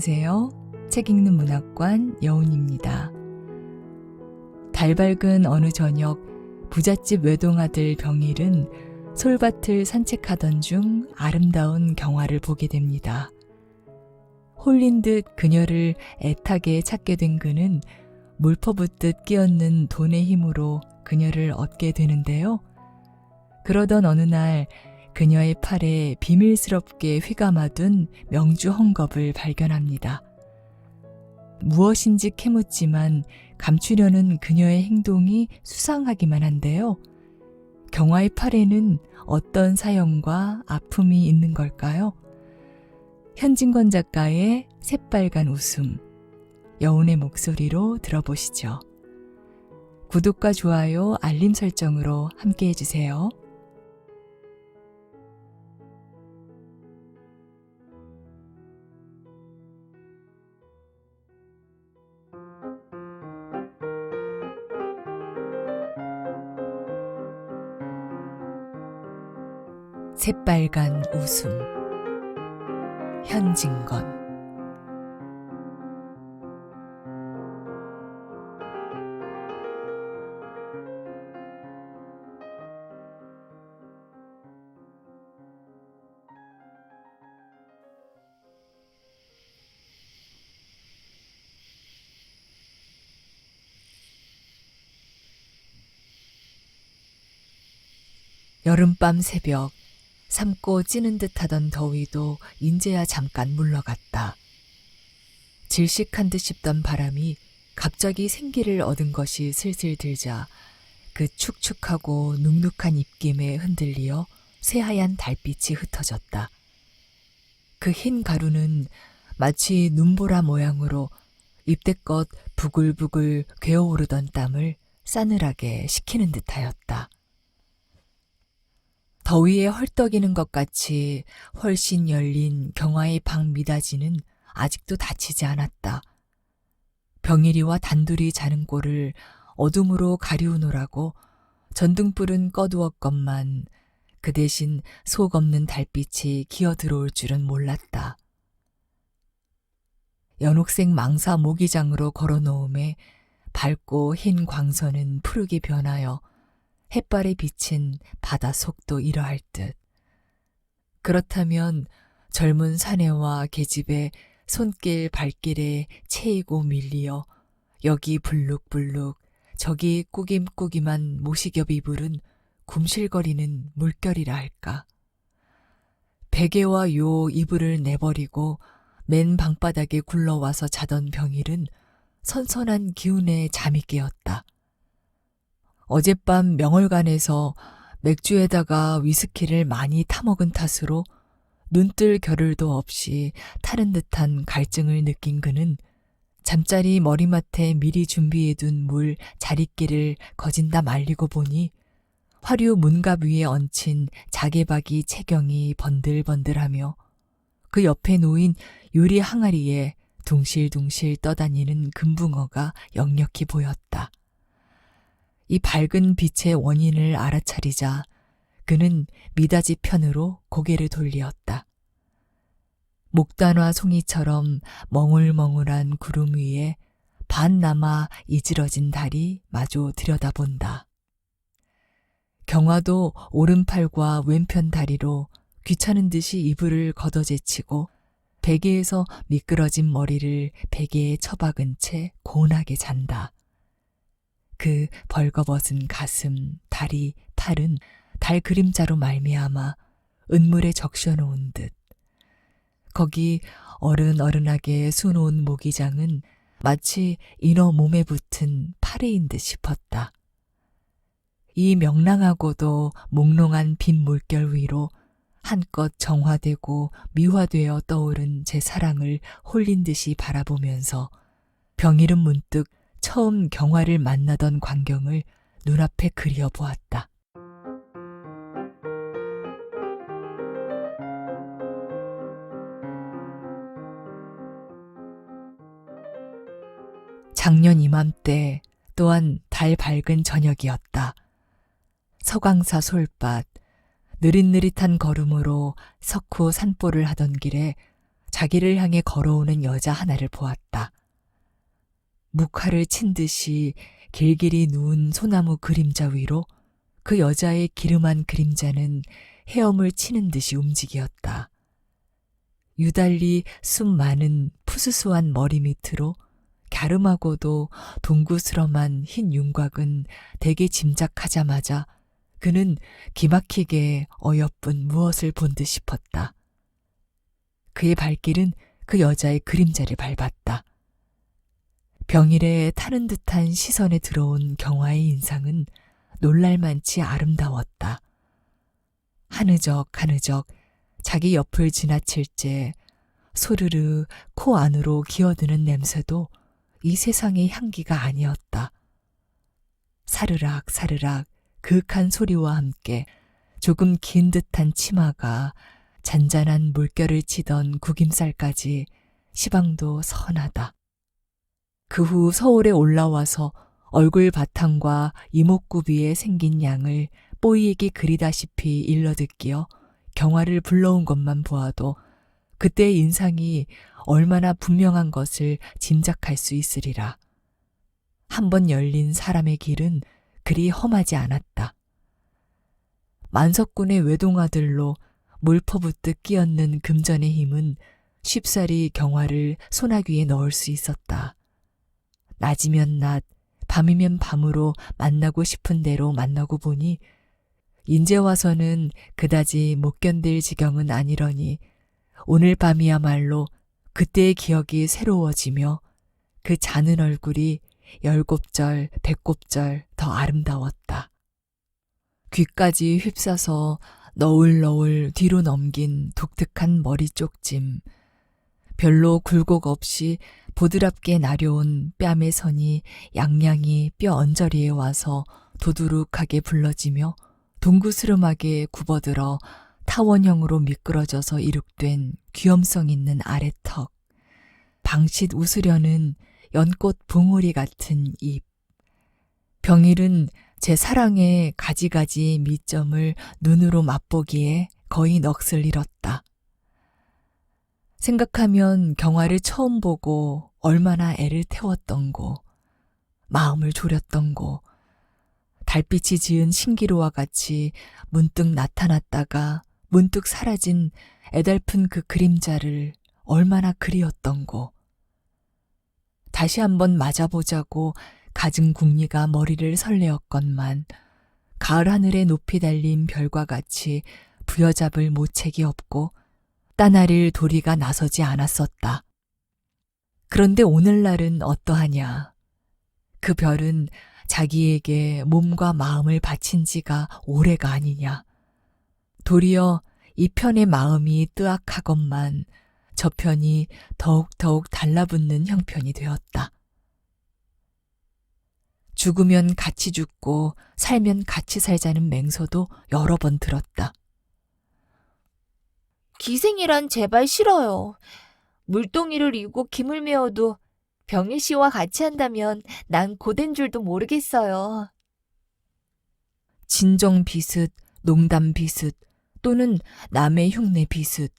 안녕하세요. 책 읽는 문학관 여운입니다. 달 밝은 어느 저녁 부잣집 외동아들 병일은 솔밭을 산책하던 중 아름다운 경화를 보게 됩니다. 홀린 듯 그녀를 애타게 찾게 된 그는 물 퍼붓듯 끼얹는 돈의 힘으로 그녀를 얻게 되는데요. 그러던 어느 날 그녀의 팔에 비밀스럽게 휘감아둔 명주 헝겊을 발견합니다. 무엇인지 캐묻지만 감추려는 그녀의 행동이 수상하기만 한데요. 경화의 팔에는 어떤 사연과 아픔이 있는 걸까요? 현진권 작가의 새빨간 웃음, 여운의 목소리로 들어보시죠. 구독과 좋아요, 알림 설정으로 함께 해주세요. 새빨간 웃음, 현진권. 여름밤 새벽, 삶고 찌는 듯하던 더위도 인제야 잠깐 물러갔다. 질식한 듯 싶던 바람이 갑자기 생기를 얻은 것이 슬슬 들자 그 축축하고 눅눅한 입김에 흔들리어 새하얀 달빛이 흩어졌다. 그 흰 가루는 마치 눈보라 모양으로 입대껏 부글부글 괴어오르던 땀을 싸늘하게 식히는 듯하였다. 더위에 헐떡이는 것 같이 훨씬 열린 경화의 방 미닫이는 아직도 닫히지 않았다. 병일이와 단둘이 자는 꼴을 어둠으로 가리우노라고 전등불은 꺼두었건만 그 대신 속 없는 달빛이 기어 들어올 줄은 몰랐다. 연옥색 망사 모기장으로 걸어놓음에 밝고 흰 광선은 푸르게 변하여 햇발에 비친 바다 속도 이러할 듯. 그렇다면 젊은 사내와 계집의 손길 발길에 채이고 밀리어 여기 불룩불룩 저기 꾸김꾸김한 모시겹이 부른 굼실거리는 물결이라 할까. 베개와 요 이불을 내버리고 맨 방바닥에 굴러와서 자던 병일은 선선한 기운에 잠이 깨었다. 어젯밤 명월관에서 맥주에다가 위스키를 많이 타먹은 탓으로 눈뜰 겨를도 없이 타는 듯한 갈증을 느낀 그는 잠자리 머리맡에 미리 준비해둔 물 자릿기를 거진다 말리고 보니 화류 문갑 위에 얹힌 자개박이 채경이 번들번들하며 그 옆에 놓인 유리 항아리에 둥실둥실 떠다니는 금붕어가 역력히 보였다. 이 밝은 빛의 원인을 알아차리자 그는 미닫이 편으로 고개를 돌리었다. 목단화 송이처럼 멍울멍울한 구름 위에 반 남아 이지러진 달이 마주 들여다본다. 경화도 오른팔과 왼편 다리로 귀찮은 듯이 이불을 걷어제치고 베개에서 미끄러진 머리를 베개에 처박은 채 고운하게 잔다. 그 벌거벗은 가슴, 다리, 팔은 달 그림자로 말미암아 은물에 적셔놓은 듯. 거기 어른어른하게 수놓은 모기장은 마치 인어 몸에 붙은 파래인 듯 싶었다. 이 명랑하고도 몽롱한 빈 물결 위로 한껏 정화되고 미화되어 떠오른 제 사랑을 홀린 듯이 바라보면서 병일은 문득 처음 경화를 만나던 광경을 눈앞에 그려보았다. 작년 이맘때 또한 달 밝은 저녁이었다. 서강사 솔밭, 느릿느릿한 걸음으로 석후 산보를 하던 길에 자기를 향해 걸어오는 여자 하나를 보았다. 묵화를 친 듯이 길길이 누운 소나무 그림자 위로 그 여자의 기름한 그림자는 헤엄을 치는 듯이 움직였다. 유달리 숱 많은 푸스스한 머리 밑으로 갸름하고도 동구스럼한 흰 윤곽은 대개 짐작하자마자 그는 기막히게 어여쁜 무엇을 본 듯 싶었다. 그의 발길은 그 여자의 그림자를 밟았다. 병일에 타는 듯한 시선에 들어온 경화의 인상은 놀랄만치 아름다웠다. 하느적 자기 옆을 지나칠 때 소르르 코 안으로 기어드는 냄새도 이 세상의 향기가 아니었다. 사르락 그윽한 소리와 함께 조금 긴 듯한 치마가 잔잔한 물결을 치던 구김살까지 시방도 선하다. 그 후 서울에 올라와서 얼굴 바탕과 이목구비에 생긴 양을 뽀이에게 그리다시피 일러듣기어 경화를 불러온 것만 보아도 그때의 인상이 얼마나 분명한 것을 짐작할 수 있으리라. 한번 열린 사람의 길은 그리 험하지 않았다. 만석군의 외동아들로 물퍼붓듯 끼얹는 금전의 힘은 쉽사리 경화를 소나귀에 넣을 수 있었다. 낮이면 낮, 밤이면 밤으로 만나고 싶은 대로 만나고 보니 인제 와서는 그다지 못 견딜 지경은 아니러니 오늘 밤이야말로 그때의 기억이 새로워지며 그 자는 얼굴이 10곱절, 100곱절 더 아름다웠다. 귀까지 휩싸서 너울너울 뒤로 넘긴 독특한 머리 쪽짐, 별로 굴곡 없이 보드랍게 나려온 뺨의 선이 양양이 뼈 언저리에 와서 도두룩하게 불러지며 동구스름하게 굽어들어 타원형으로 미끄러져서 이룩된 귀염성 있는 아래턱, 방싯 웃으려는 연꽃 봉오리 같은 입. 병일은 제 사랑의 가지가지 미점을 눈으로 맛보기에 거의 넋을 잃었다. 생각하면 경화를 처음 보고 얼마나 애를 태웠던고, 마음을 졸였던고, 달빛이 지은 신기루와 같이 문득 나타났다가 문득 사라진 애달픈 그 그림자를 얼마나 그리웠던고. 다시 한번 맞아보자고 갖은 궁리가 머리를 설레었건만 가을 하늘에 높이 달린 별과 같이 부여잡을 모책이 없고 따나릴 도리가 나서지 않았었다. 그런데 오늘날은 어떠하냐. 그 별은 자기에게 몸과 마음을 바친 지가 오래가 아니냐. 도리어 이 편의 마음이 뜨악하건만 저편이 더욱더욱 달라붙는 형편이 되었다. 죽으면 같이 죽고 살면 같이 살자는 맹서도 여러 번 들었다. 기생이란 제발 싫어요. 물동이를 이고 김을 메어도 병일 씨와 같이 한다면 난 고된 줄도 모르겠어요. 진정 비슷, 농담 비슷, 또는 남의 흉내 비슷,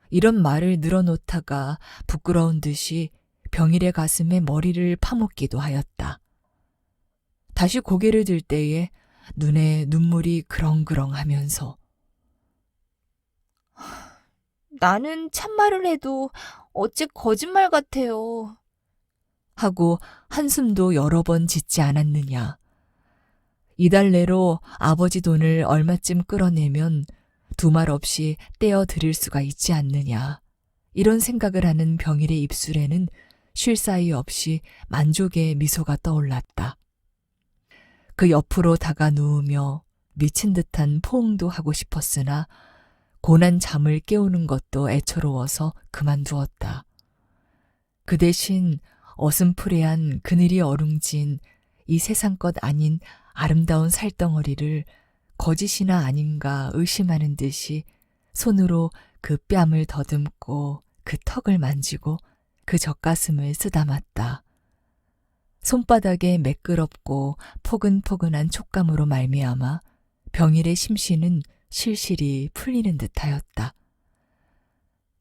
이런 말을 늘어놓다가 부끄러운 듯이 병일의 가슴에 머리를 파묻기도 하였다. 다시 고개를 들 때에 눈에 눈물이 그렁그렁하면서 나는 참말을 해도 어째 거짓말 같아요. 하고 한숨도 여러 번 짓지 않았느냐. 이달 내로 아버지 돈을 얼마쯤 끌어내면 두 말 없이 떼어 드릴 수가 있지 않느냐. 이런 생각을 하는 병일의 입술에는 쉴 사이 없이 만족의 미소가 떠올랐다. 그 옆으로 다가 누우며 미친 듯한 포옹도 하고 싶었으나 고난 잠을 깨우는 것도 애처로워서 그만두었다. 그 대신 어슴푸레한 그늘이 어룽진 이 세상 것 아닌 아름다운 살덩어리를 거짓이나 아닌가 의심하는 듯이 손으로 그 뺨을 더듬고 그 턱을 만지고 그 젖가슴을 쓰다맞다. 손바닥에 매끄럽고 포근포근한 촉감으로 말미암아 병일의 심신은 실실이 풀리는 듯하였다.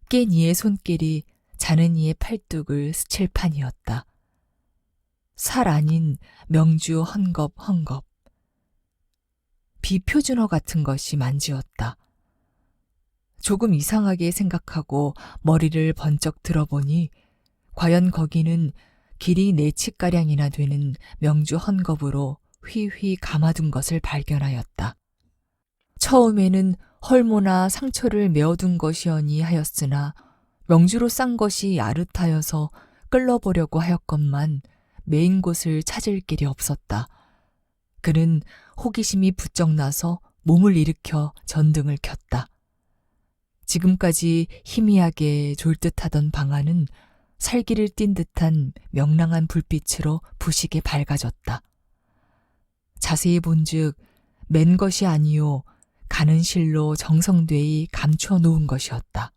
깬 이의 손길이 자는 이의 팔뚝을 스칠 판이었다. 살 아닌 명주 헝겊. 비표준어 같은 것이 만지었다. 조금 이상하게 생각하고 머리를 번쩍 들어보니 과연 거기는 길이 4치가량이나 되는 명주 헝겊으로 휘휘 감아둔 것을 발견하였다. 처음에는 헐모나 상처를 메어둔 것이어니 하였으나 명주로 싼 것이 야릇하여서 끌러보려고 하였건만 메인 곳을 찾을 길이 없었다. 그는 호기심이 부쩍 나서 몸을 일으켜 전등을 켰다. 지금까지 희미하게 졸듯하던 방 안은 살기를 띤 듯한 명랑한 불빛으로 부시게 밝아졌다. 자세히 본즉 맨 것이 아니요 가는 실로 정성되이 감춰 놓은 것이었다.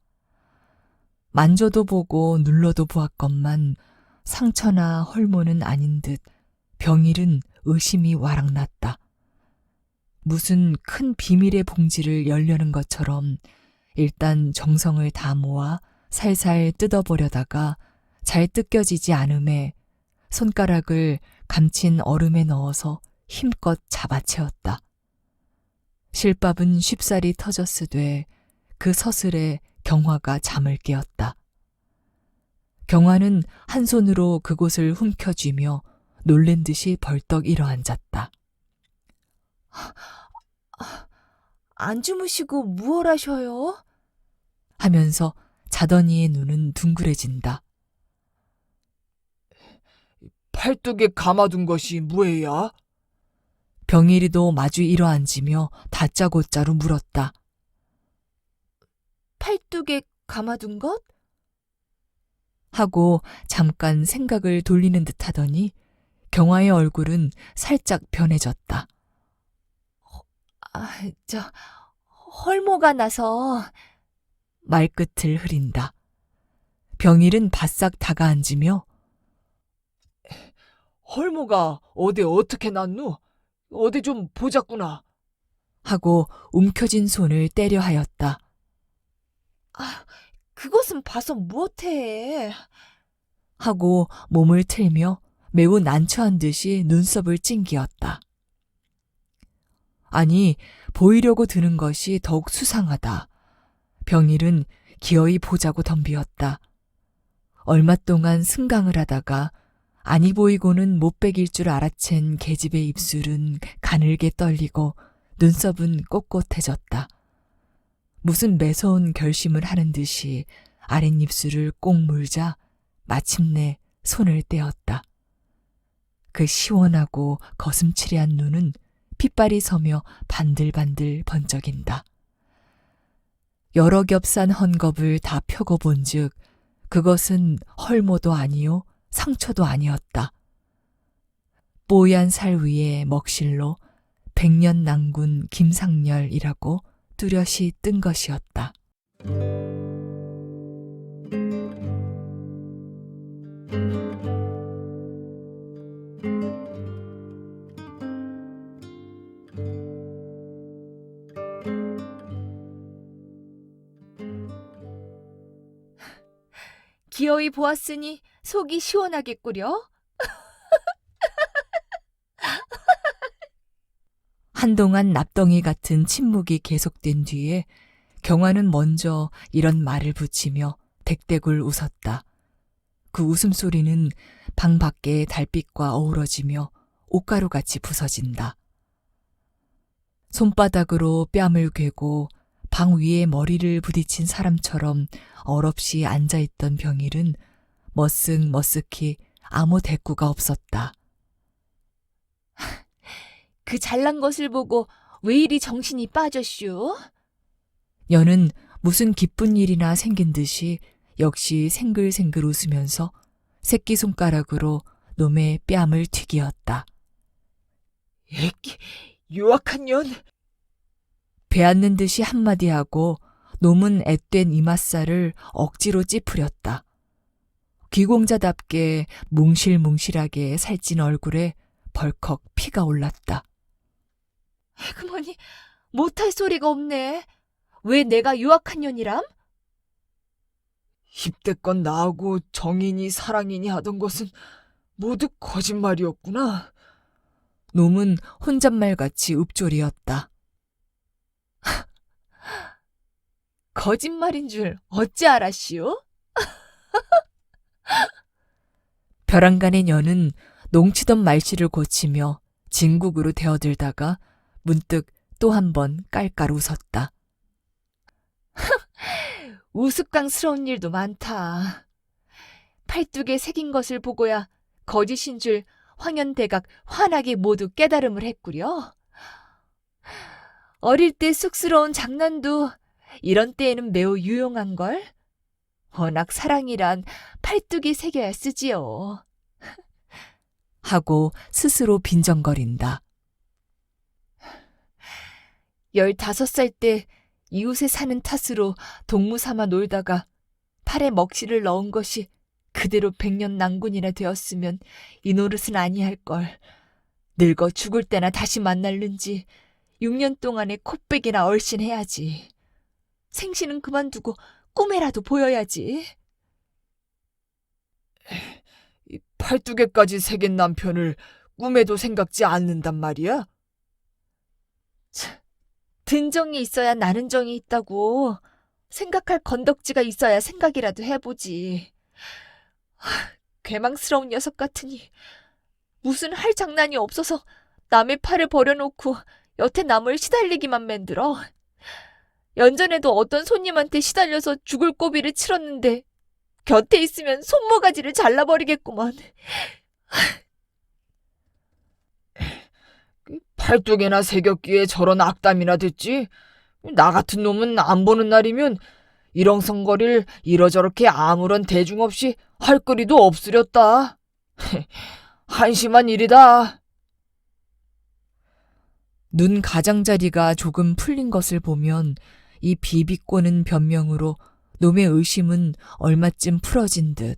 만져도 보고 눌러도 보았건만 상처나 헐모는 아닌 듯 병일은 의심이 와락났다. 무슨 큰 비밀의 봉지를 열려는 것처럼 일단 정성을 다 모아 살살 뜯어보려다가 잘 뜯겨지지 않음에 손가락을 감친 얼음에 넣어서 힘껏 잡아채웠다. 실밥은 쉽사리 터졌으되 그 서슬에 경화가 잠을 깨었다. 경화는 한 손으로 그곳을 훔켜쥐며 놀란 듯이 벌떡 일어앉았다. 안 주무시고 무얼 하셔요? 하면서 자던 이의 눈은 둥그레진다. 팔뚝에 감아둔 것이 무엇이야? 병일이도 마주 일어앉으며 다짜고짜로 물었다. 팔뚝에 감아둔 것? 하고 잠깐 생각을 돌리는 듯 하더니 경화의 얼굴은 살짝 변해졌다. 헐모가 나서. 말끝을 흐린다. 병일은 바싹 다가앉으며 헐모가 어디 어떻게 났누? 어디 좀 보자꾸나. 하고 움켜진 손을 때려 하였다. 그것은 봐서 무엇해. 하고 몸을 틀며 매우 난처한 듯이 눈썹을 찡기었다. 아니, 보이려고 드는 것이 더욱 수상하다. 병일은 기어이 보자고 덤비었다. 얼마 동안 승강을 하다가 아니 보이고는 못 베길 줄 알아챈 계집의 입술은 가늘게 떨리고 눈썹은 꼿꼿해졌다. 무슨 매서운 결심을 하는 듯이 아랫입술을 꼭 물자 마침내 손을 떼었다. 그 시원하고 거슴츠레한 눈은 핏발이 서며 반들반들 번쩍인다. 여러 겹 싼 헝겊을 다 펴고 본즉 그것은 헐모도 아니요 상처도 아니었다. 뽀얀 살 위에 먹실로 백년 낭군 김상렬이라고 뚜렷이 뜬 것이었다. 기어이 보았으니 속이 시원하겠구려. 한동안 납덩이 같은 침묵이 계속된 뒤에 경화는 먼저 이런 말을 붙이며 뎁뎁을 웃었다. 그 웃음소리는 방 밖의 달빛과 어우러지며 옷가루같이 부서진다. 손바닥으로 뺨을 괴고 방 위에 머리를 부딪힌 사람처럼 얼없이 앉아있던 병일은 머쓱머쓱히 아무 대꾸가 없었다. 그 잘난 것을 보고 왜 이리 정신이 빠졌슈? 여는 무슨 기쁜 일이나 생긴 듯이 역시 생글생글 웃으면서 새끼손가락으로 놈의 뺨을 튀기었다. 에끼, 유악한 년. 배앗는 듯이 한마디 하고 놈은 앳된 이맛살을 억지로 찌푸렸다. 귀공자답게 뭉실뭉실하게 살찐 얼굴에 벌컥 피가 올랐다. 그머니 못할 소리가 없네. 왜 내가 유악한 년이람? 입대껏 나하고 정이니 사랑이니 하던 것은 모두 거짓말이었구나. 놈은 혼잣말같이 읊조리었다. 거짓말인 줄 어찌 알았시오? 벼랑간의 년은 농치던 말씨를 고치며 진국으로 대어들다가 문득 또 한 번 깔깔 웃었다. 우스꽝스러운 일도 많다. 팔뚝에 새긴 것을 보고야 거짓인 줄 황현대각 환하게 모두 깨달음을 했구려. 어릴 때 쑥스러운 장난도 이런 때에는 매우 유용한걸. 워낙 사랑이란 팔뚝에 새겨야 쓰지요. 하고 스스로 빈정거린다. 15살 때 이웃에 사는 탓으로 동무 삼아 놀다가 팔에 먹실을 넣은 것이 그대로 100년 난군이나 되었으면 이 노릇은 아니할걸. 늙어 죽을 때나 다시 만날는지 6년 동안에 콧배기나 얼씬해야지. 생신은 그만두고 꿈에라도 보여야지. 이 팔뚝에까지 새긴 남편을 꿈에도 생각지 않는단 말이야? 든정이 있어야 나는 정이 있다고. 생각할 건덕지가 있어야 생각이라도 해보지. 괴망스러운 녀석 같으니 무슨 할 장난이 없어서 남의 팔을 버려놓고 여태 남을 시달리기만 만들어. 연전에도 어떤 손님한테 시달려서 죽을 고비를 치렀는데 곁에 있으면 손모가지를 잘라버리겠구먼. 팔뚝에나 새겼기에 저런 악담이나 듣지? 나 같은 놈은 안 보는 날이면 일렁성거릴 이러저렇게 아무런 대중 없이 할 거리도 없으렸다. 한심한 일이다. 눈 가장자리가 조금 풀린 것을 보면 이 비비꼬는 변명으로 놈의 의심은 얼마쯤 풀어진 듯.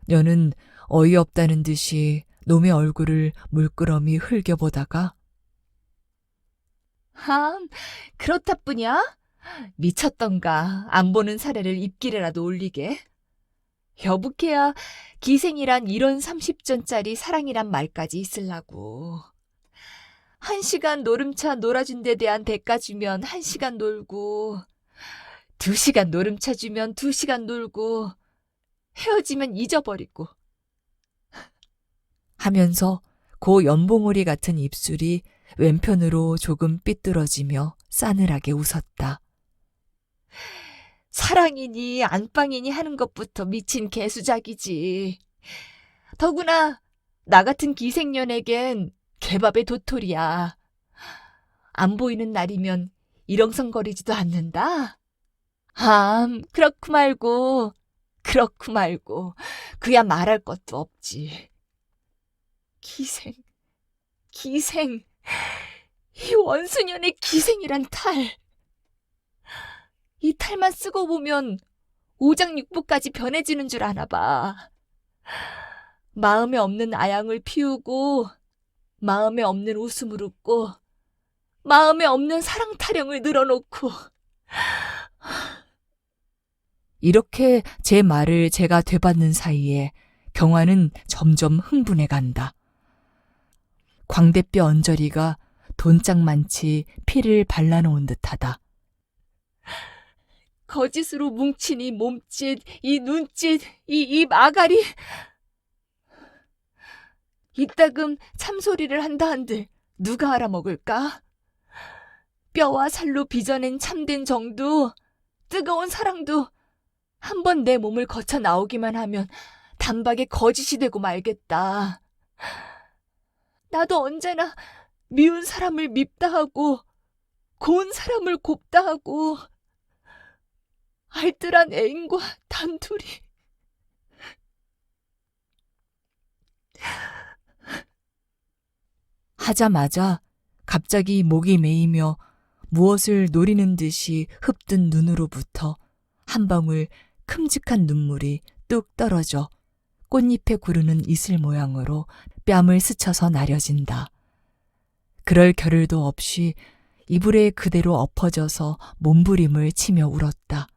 년은 어이없다는 듯이 놈의 얼굴을 물끄러미 흘겨보다가 그렇다뿐이야? 미쳤던가 안 보는 사례를 입길에라도 올리게. 여북해야 기생이란 이런 30전짜리 사랑이란 말까지 있으려고. 1시간 노름차 놀아준 데 대한 대가 주면 1시간 놀고 2시간 노름차 주면 2시간 놀고 헤어지면 잊어버리고. 하면서 고 연봉오리 같은 입술이 왼편으로 조금 삐뚤어지며 싸늘하게 웃었다. 사랑이니 안방이니 하는 것부터 미친 개수작이지. 더구나 나 같은 기생년에겐 개밥의 도토리야. 안 보이는 날이면 일렁성거리지도 않는다. 그렇고 말고 그야 말할 것도 없지. 기생, 이 원수년의 기생이란 탈. 이 탈만 쓰고 보면 오장육부까지 변해지는 줄 아나 봐. 마음에 없는 아양을 피우고 마음에 없는 웃음을 웃고 마음에 없는 사랑 타령을 늘어놓고. 이렇게 제 말을 제가 되받는 사이에 경화는 점점 흥분해 간다. 광대뼈 언저리가 돈짝만치 피를 발라놓은 듯하다. 거짓으로 뭉친 이 몸짓, 이 눈짓, 이 입 아가리. 이따금 참소리를 한다 한들 누가 알아먹을까? 뼈와 살로 빚어낸 참된 정도, 뜨거운 사랑도 한번 내 몸을 거쳐 나오기만 하면 단박에 거짓이 되고 말겠다. 나도 언제나 미운 사람을 밉다 하고 고운 사람을 곱다 하고 알뜰한 애인과 단둘이. 하자마자 갑자기 목이 메이며 무엇을 노리는 듯이 흡뜬 눈으로부터 한 방울 큼직한 눈물이 뚝 떨어져 꽃잎에 구르는 이슬 모양으로 뺨을 스쳐서 나려진다. 그럴 겨를도 없이 이불에 그대로 엎어져서 몸부림을 치며 울었다.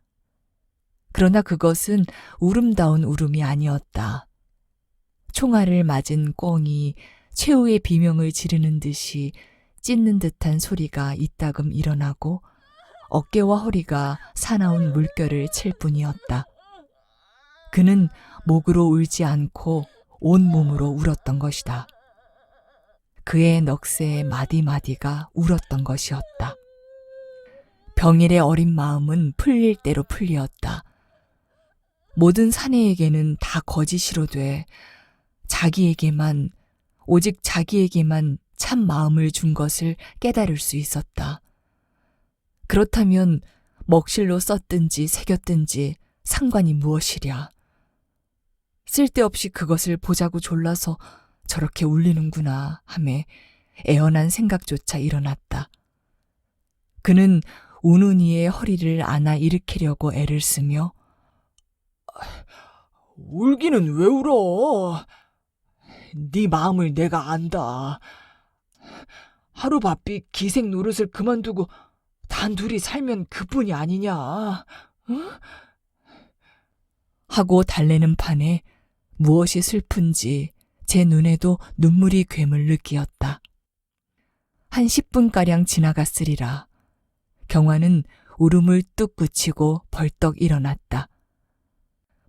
그러나 그것은 울음다운 울음이 아니었다. 총알을 맞은 꿩이 최후의 비명을 지르는 듯이 찢는 듯한 소리가 이따금 일어나고 어깨와 허리가 사나운 물결을 칠 뿐이었다. 그는 목으로 울지 않고 온몸으로 울었던 것이다. 그의 넋의 마디마디가 울었던 것이었다. 병일의 어린 마음은 풀릴 대로 풀리었다. 모든 사내에게는 다 거짓이로 돼 자기에게만, 오직 자기에게만 참 마음을 준 것을 깨달을 수 있었다. 그렇다면 먹실로 썼든지 새겼든지 상관이 무엇이랴. 쓸데없이 그것을 보자고 졸라서 저렇게 울리는구나 하며 애원한 생각조차 일어났다. 그는 우는 이의 허리를 안아 일으키려고 애를 쓰며 울기는 왜 울어? 네 마음을 내가 안다. 하루 바삐 기생 노릇을 그만두고 단둘이 살면 그뿐이 아니냐. 응? 하고 달래는 판에 무엇이 슬픈지 제 눈에도 눈물이 괴물 느끼었다. 한 10분가량 지나갔으리라. 경화는 울음을 뚝 그치고 벌떡 일어났다.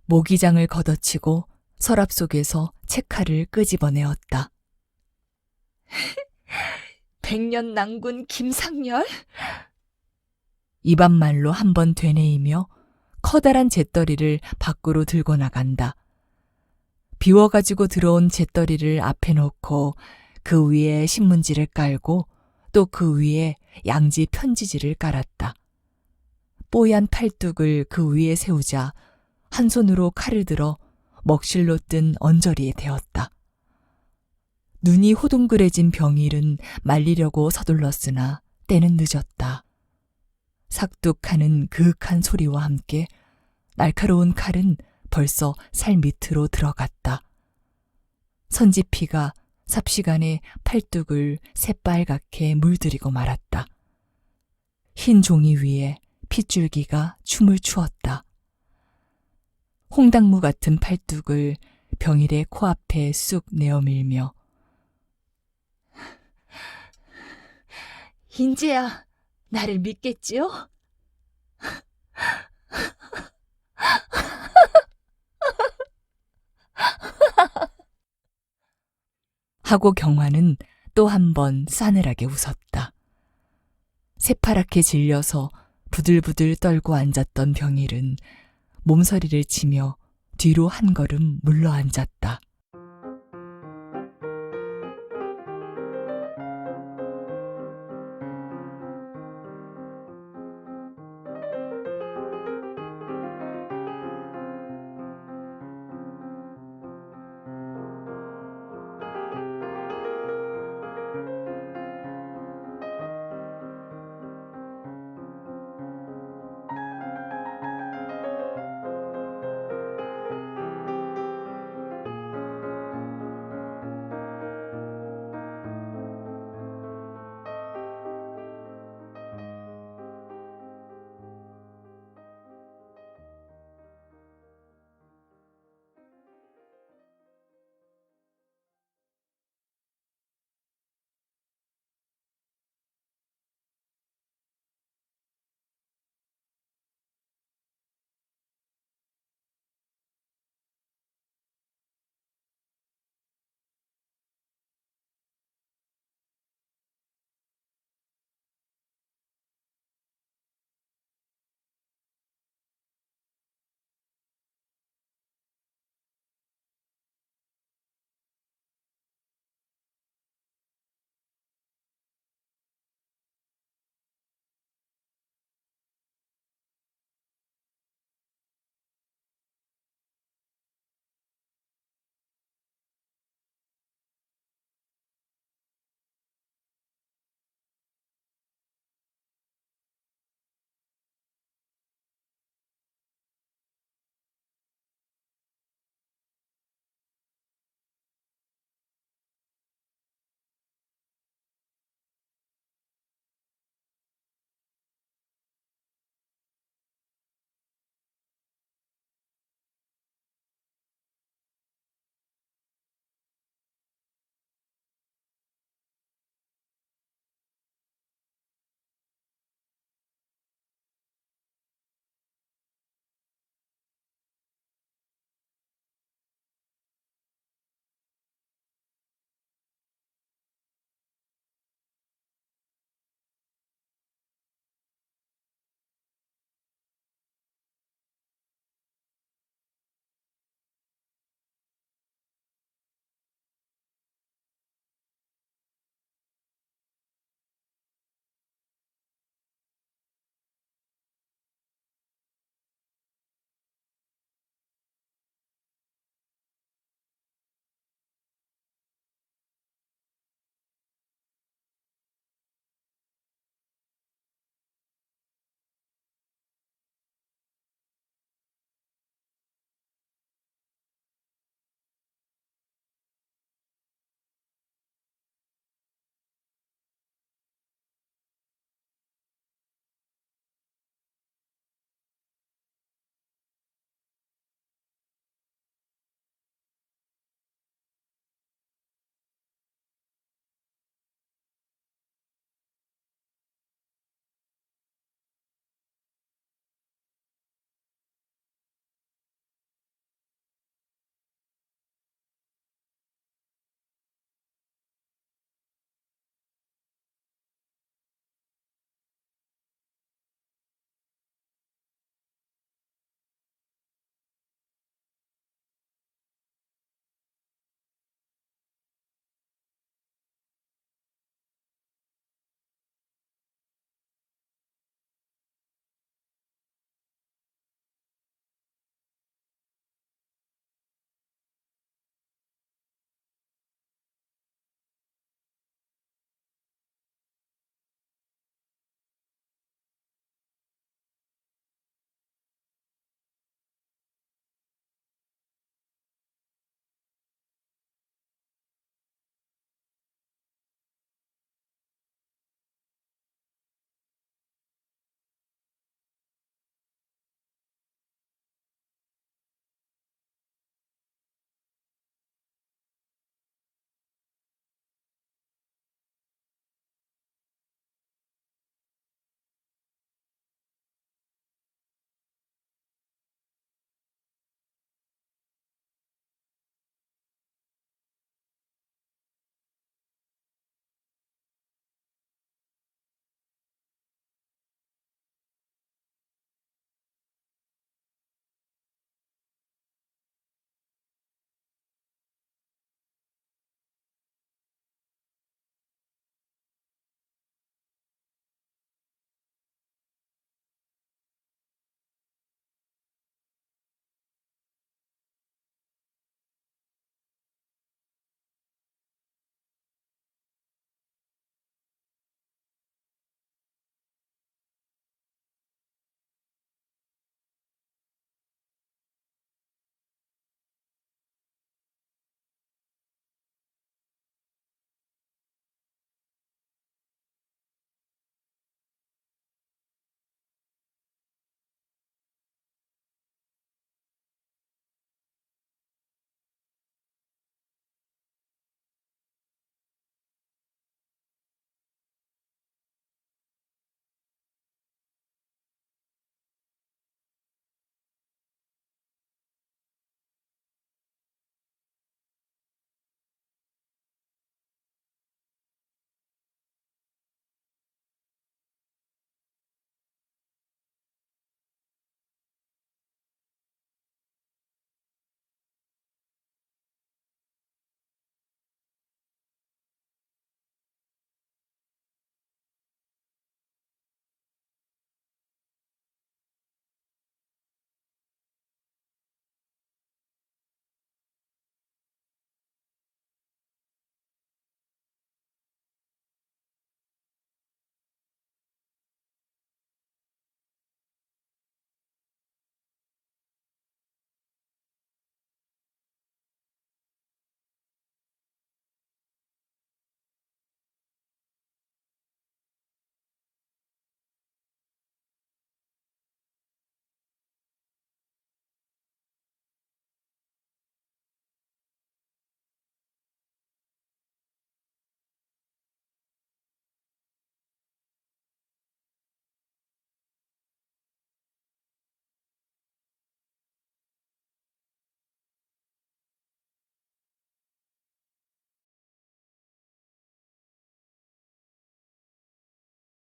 모기장을 걷어치고 서랍 속에서 책칼을 끄집어내었다. 백년낭군 김상렬? 입안말로 한번 되뇌이며 커다란 잿더리를 밖으로 들고 나간다. 비워가지고 들어온 잿더리를 앞에 놓고 그 위에 신문지를 깔고 또 그 위에 양지 편지지를 깔았다. 뽀얀 팔뚝을 그 위에 세우자 한 손으로 칼을 들어 먹실로 뜬 언저리에 대었다. 눈이 호둥그레진 병일은 말리려고 서둘렀으나 때는 늦었다. 삭둑하는 그윽한 소리와 함께 날카로운 칼은 벌써 살 밑으로 들어갔다. 선지피가 삽시간에 팔뚝을 새빨갛게 물들이고 말았다. 흰 종이 위에 핏줄기가 춤을 추었다. 홍당무 같은 팔뚝을 병일의 코앞에 쑥 내어밀며 인재야, 나를 믿겠지요? 하고 경화는 또 한 번 싸늘하게 웃었다. 새파랗게 질려서 부들부들 떨고 앉았던 병일은 몸서리를 치며 뒤로 한 걸음 물러앉았다.